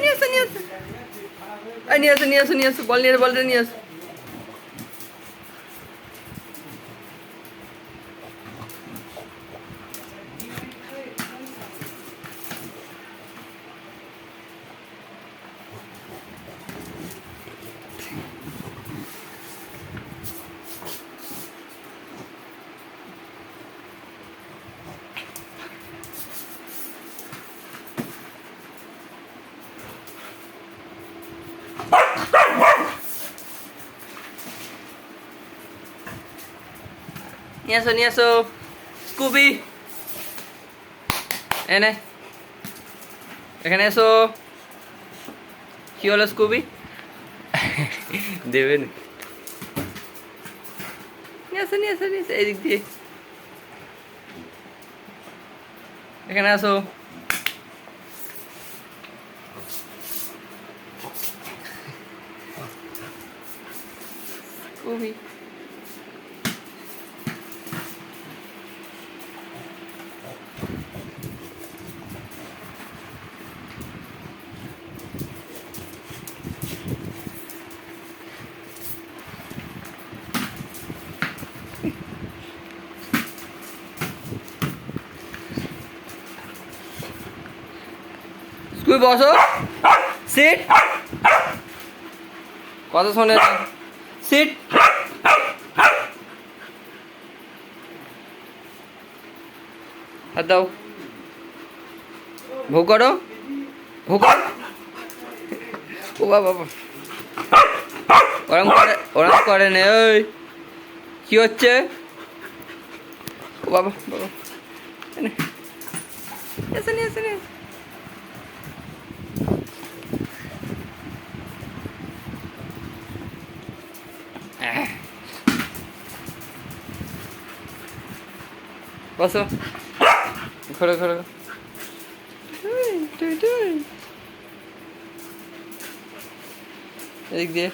নিয়ে আসো বলটা নিয়ে আসো। নিয়ে আসো স্কুবি, এনে এখানে এসো। কি হলো স্কুবি? দেবে না। নিয়ে আসো এদিক দিয়ে, এখানে আসো। স্কুবি স্কুবি বসো, সিট, কথা শোনে, সিট। হাত দাও, ভোগ করো, ভোগ কর। ও বাবা, ওরম করে নে। ওই কি হচ্ছে? ও বাবা বাবা, নিয়ে আসো। বসো, ঘোরো এদিক দিয়ে।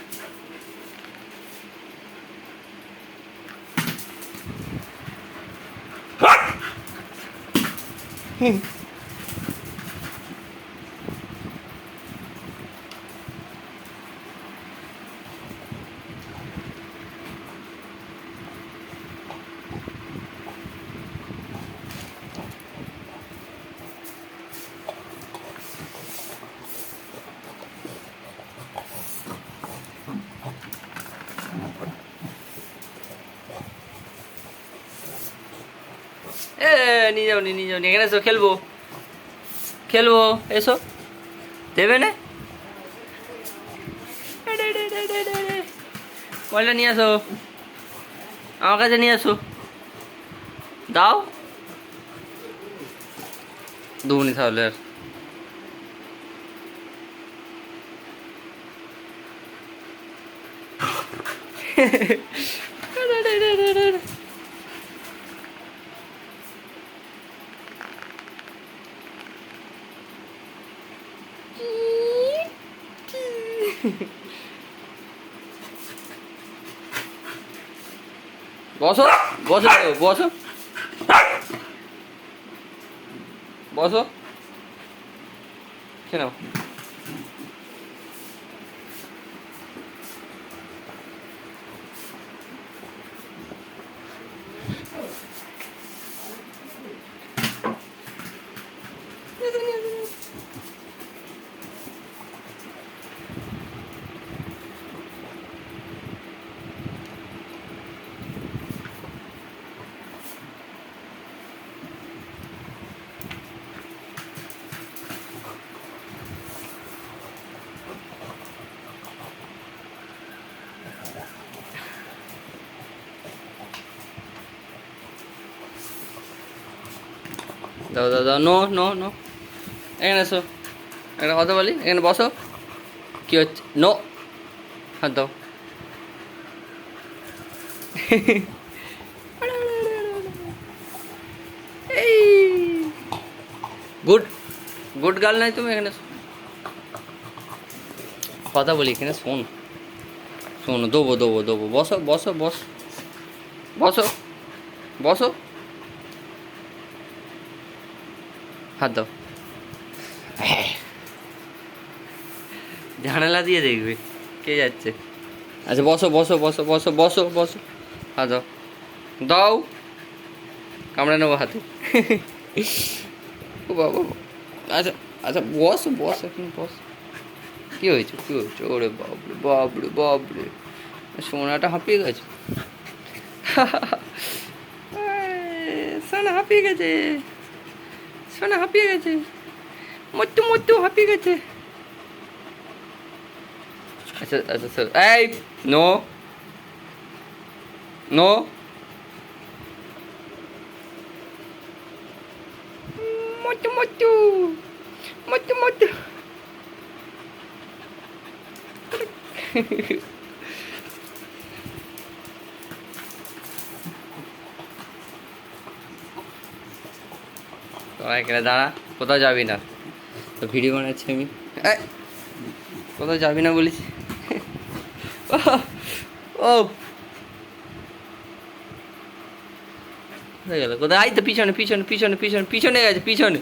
নিয়ে যাও এখানে এসো, খেলবো এসো। দেবে না, বলটা নিয়ে আসো, আমার কাছে নিয়ে আসো, দাও। দুনি তাহলে আর বসো খেয়ে নাও। দাও, নো, এখানে এসো, একটা কথা বলি, এখানে বসো। কি হচ্ছে? নো, হাত দাও। এই গুড গার্ল নাই তুমি, এখানে কথা বলি, এখানে শোনো, দেবো, বসো, হাত দাও। জানালা দিয়ে দেখবে কে যাচ্ছে। আচ্ছা বসো বসো বসো বসো বসো বসো। হ্যাঁ দাও দাও, কামড়ে নেবো হাতে। ও বাবা, আচ্ছা আচ্ছা বস বস, এখন বস। কী হয়েছে কী হয়েছে? ওরে বাবরে বাবরে বাবরে, সোনাটা হাঁপিয়ে গেছে। সোনা হাঁপিয়ে গেছে, সোনা হাঁপিয়ে গেছে, মট্টু মট্টু হাঁপিয়ে গেছে। আচ্ছা আচ্ছা স্যার, এই নো নো, মট্টু মট্টু মট্টু মট্টু। তোরা এখানে দাঁড়া, কোথাও যাবি না, তো ভিডিও বানাচ্ছি আমি। কোথাও যাবি না বলিস? ও হয়ে গেল কোথায়? আই তো পিছনে পিছনে পিছনে পিছনে পিছনে গেছে পিছনে।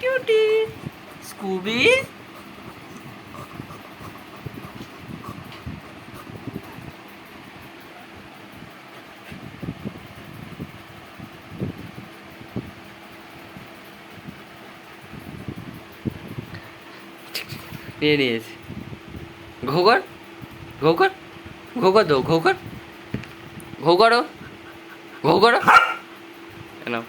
Cutie Scooby. নিয়ে নিয়েছি। ঘোকর ঘোকর ঘোকর দো, ঘোকর ঘোকরো ঘোকরো, নাও।